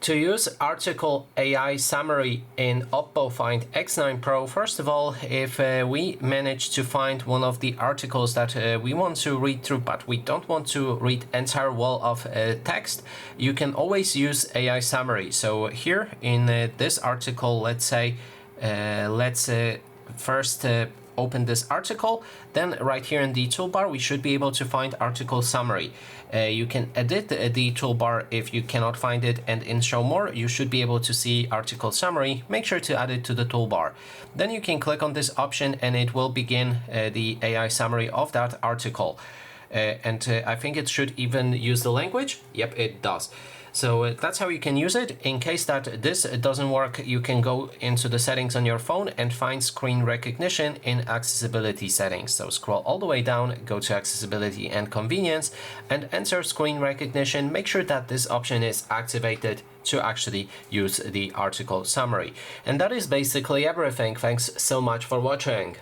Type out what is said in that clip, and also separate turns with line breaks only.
To use article AI summary in Oppo Find X9 Pro, first of all, if we manage to find one of the articles that we want to read through, but we don't want to read entire wall of text, you can always use AI summary. So here in this article, let's say, first open this article, then right here in the toolbar we should be able to find article summary. You can edit the toolbar if you cannot find it, and in show more you should be able to see article summary. Make sure to add it to the toolbar. Then you can click on this option and it will begin the AI summary of that article. I think it should even use the language. Yep, it does. So that's how you can use it. In case that this doesn't work, you can go into the settings on your phone and find screen recognition in accessibility settings. So scroll all the way down, go to accessibility and convenience and enter screen recognition. Make sure that this option is activated to actually use the article summary. And that is basically everything. Thanks so much for watching.